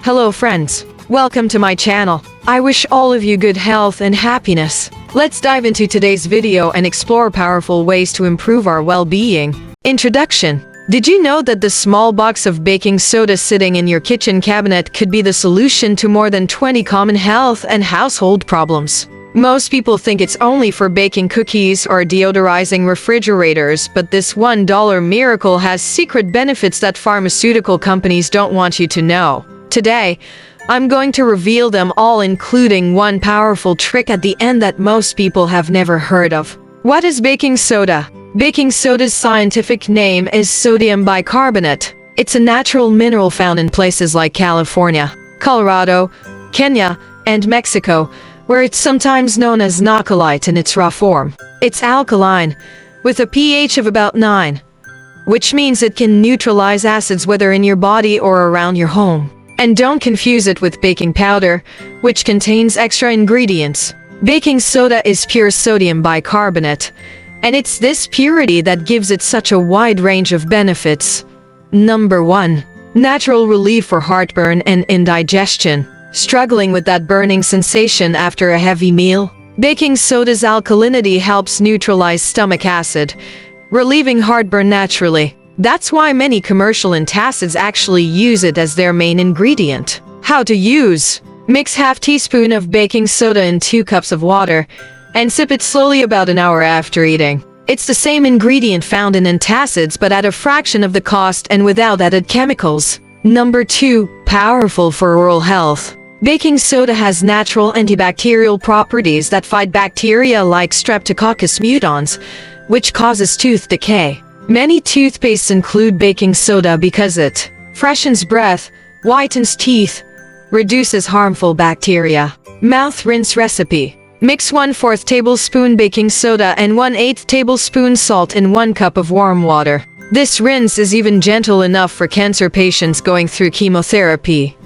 Hello friends, welcome to my channel. I wish all of you good health and happiness. Let's dive into today's video and explore powerful ways to improve our well-being. Introduction. Did you know that the small box of baking soda sitting in your kitchen cabinet could be the solution to more than 20 common health and household problems? Most people think it's only for baking cookies or deodorizing refrigerators, but this $1 miracle has secret benefits that pharmaceutical companies don't want you to know. Today, I'm going to reveal them all, including one powerful trick at the end that most people have never heard of. What is baking soda? Baking soda's scientific name is sodium bicarbonate. It's a natural mineral found in places like California, Colorado, Kenya, and Mexico, where it's sometimes known as nacalite in its raw form. It's alkaline, with a pH of about 9, which means it can neutralize acids whether in your body or around your home. And don't confuse it with baking powder, which contains extra ingredients. Baking soda is pure sodium bicarbonate, and it's this purity that gives it such a wide range of benefits. Number 1. Natural relief for heartburn and indigestion. Struggling with that burning sensation after a heavy meal? Baking soda's alkalinity helps neutralize stomach acid, relieving heartburn naturally. That's why many commercial antacids actually use it as their main ingredient. How to use? Mix half teaspoon of baking soda in 2 cups of water and sip it slowly about an hour after eating. It's the same ingredient found in antacids but at a fraction of the cost and without added chemicals. Number 2. Powerful for oral health. Baking soda has natural antibacterial properties that fight bacteria like Streptococcus mutans, which causes tooth decay. Many toothpastes include baking soda because it freshens breath, whitens teeth, reduces harmful bacteria. Mouth rinse recipe. Mix 1/4 tablespoon baking soda and 1/8 tablespoon salt in 1 cup of warm water. This rinse is even gentle enough for cancer patients going through chemotherapy.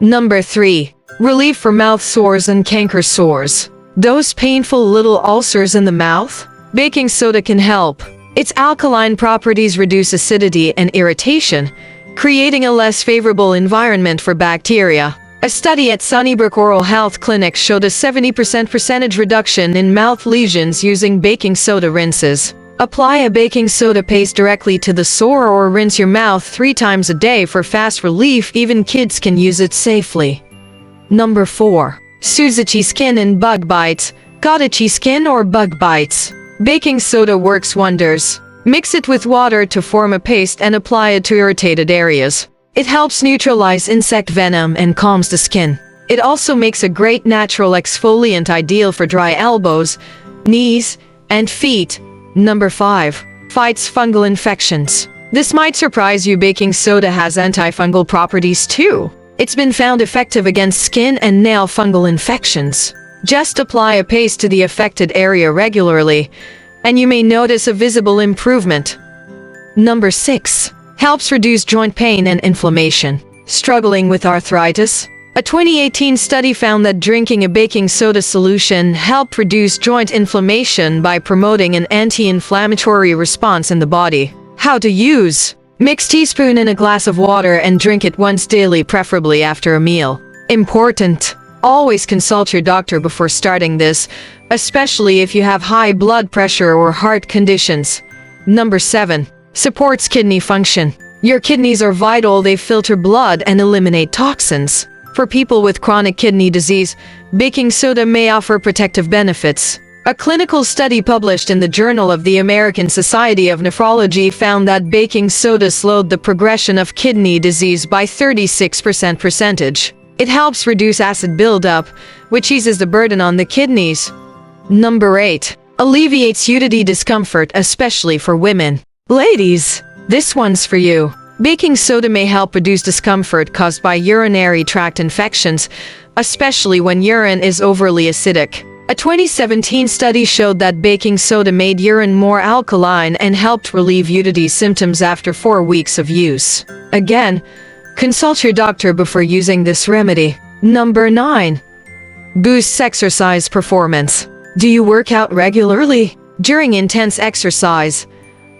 Number 3. Relief for mouth sores and canker sores. Those painful little ulcers in the mouth? Baking soda can help. Its alkaline properties reduce acidity and irritation, creating a less favorable environment for bacteria. A study at Sunnybrook Oral Health Clinic showed a 70% reduction in mouth lesions using baking soda rinses. Apply a baking soda paste directly to the sore or rinse your mouth 3 times a day for fast relief. Even kids can use it safely. Number 4. Soothes itchy skin and bug bites. Got itchy skin or bug bites? Baking soda works wonders. Mix it with water to form a paste and apply it to irritated areas. It helps neutralize insect venom and calms the skin. It also makes a great natural exfoliant ideal for dry elbows, knees, and feet. Number 5. Fights fungal infections. This might surprise you. Baking soda has antifungal properties too. It's been found effective against skin and nail fungal infections. Just apply a paste to the affected area regularly, and you may notice a visible improvement. Number 6. Helps reduce joint pain and inflammation. Struggling with arthritis? A 2018 study found that drinking a baking soda solution helped reduce joint inflammation by promoting an anti-inflammatory response in the body. How to use? Mix teaspoon in a glass of water and drink it once daily, preferably after a meal. Important. Always consult your doctor before starting this, especially if you have high blood pressure or heart conditions. Number 7. Supports kidney function. Your kidneys are vital. They filter blood and eliminate toxins. For people with chronic kidney disease, baking soda may offer protective benefits. A clinical study published in the Journal of the American Society of Nephrology found that baking soda slowed the progression of kidney disease by 36%. It helps reduce acid buildup, which eases the burden on the kidneys. Number 8. Alleviates urinary discomfort, especially for women. Ladies, this one's for you. Baking soda may help reduce discomfort caused by urinary tract infections, especially when urine is overly acidic. A 2017 study showed that baking soda made urine more alkaline and helped relieve UTI symptoms after 4 weeks of use. Again, consult your doctor before using this remedy. Number 9. Boosts exercise performance. Do you work out regularly? During intense exercise,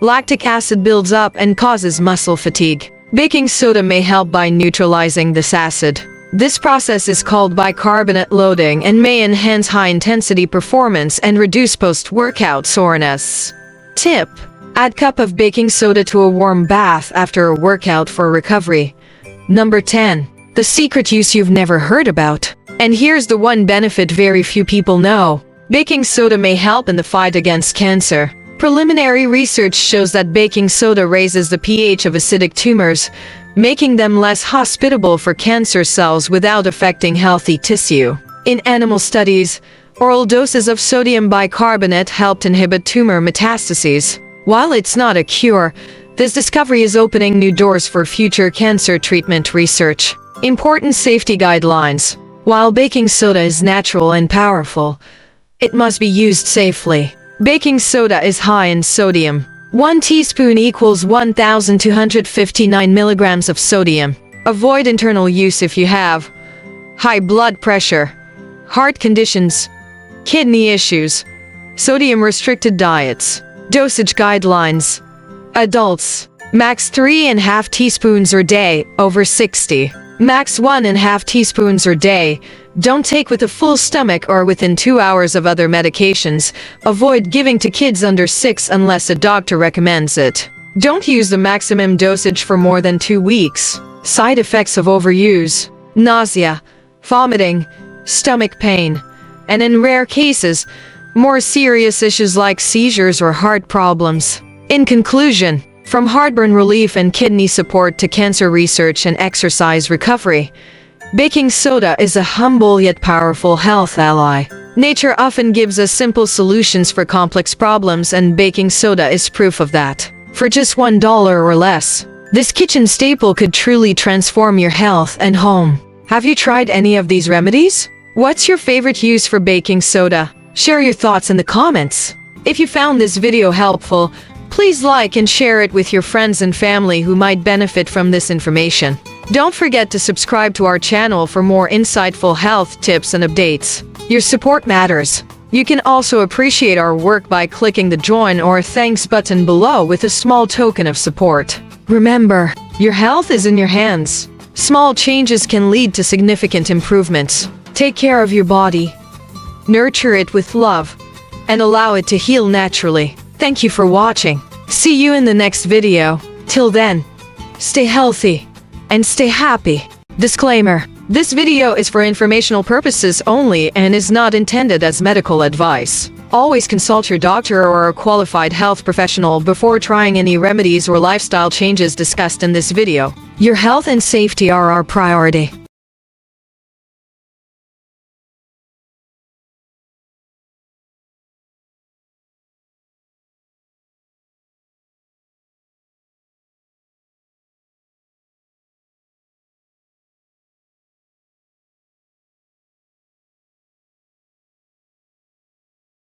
lactic acid builds up and causes muscle fatigue. Baking soda may help by neutralizing this acid. This process is called bicarbonate loading and may enhance high-intensity performance and reduce post-workout soreness. Tip: add cup of baking soda to a warm bath after a workout for recovery. Number 10. The secret use you've never heard about. And here's the one benefit very few people know. Baking soda may help in the fight against cancer. Preliminary research shows that baking soda raises the pH of acidic tumors, making them less hospitable for cancer cells without affecting healthy tissue. In animal studies, oral doses of sodium bicarbonate helped inhibit tumor metastases. While it's not a cure, this discovery is opening new doors for future cancer treatment research. Important safety guidelines. While baking soda is natural and powerful, it must be used safely. Baking soda is high in sodium. 1 teaspoon equals 1,259 milligrams of sodium. Avoid internal use if you have high blood pressure, heart conditions, kidney issues, sodium-restricted diets. Dosage guidelines. Adults, max 3.5 teaspoons per day, over 60. Max 1.5 teaspoons per day. Don't take with a full stomach or within 2 hours of other medications. Avoid giving to kids under 6 unless a doctor recommends it. Don't use the maximum dosage for more than 2 weeks. Side effects of overuse: nausea, vomiting, stomach pain, and in rare cases, more serious issues like seizures or heart problems. In conclusion, from heartburn relief and kidney support to cancer research and exercise recovery, baking soda is a humble yet powerful health ally. Nature often gives us simple solutions for complex problems, and baking soda is proof of that. For just $1 or less, this kitchen staple could truly transform your health and home. Have you tried any of these remedies? What's your favorite use for baking soda? Share your thoughts in the comments. If you found this video helpful, please like and share it with your friends and family who might benefit from this information. Don't forget to subscribe to our channel for more insightful health tips and updates. Your support matters. You can also appreciate our work by clicking the join or thanks button below with a small token of support. Remember, your health is in your hands. Small changes can lead to significant improvements. Take care of your body, nurture it with love, and allow it to heal naturally. Thank you for watching. See you in the next video. Till then, stay healthy and stay happy. Disclaimer: this video is for informational purposes only and is not intended as medical advice. Always consult your doctor or a qualified health professional before trying any remedies or lifestyle changes discussed in this video. Your health and safety are our priority.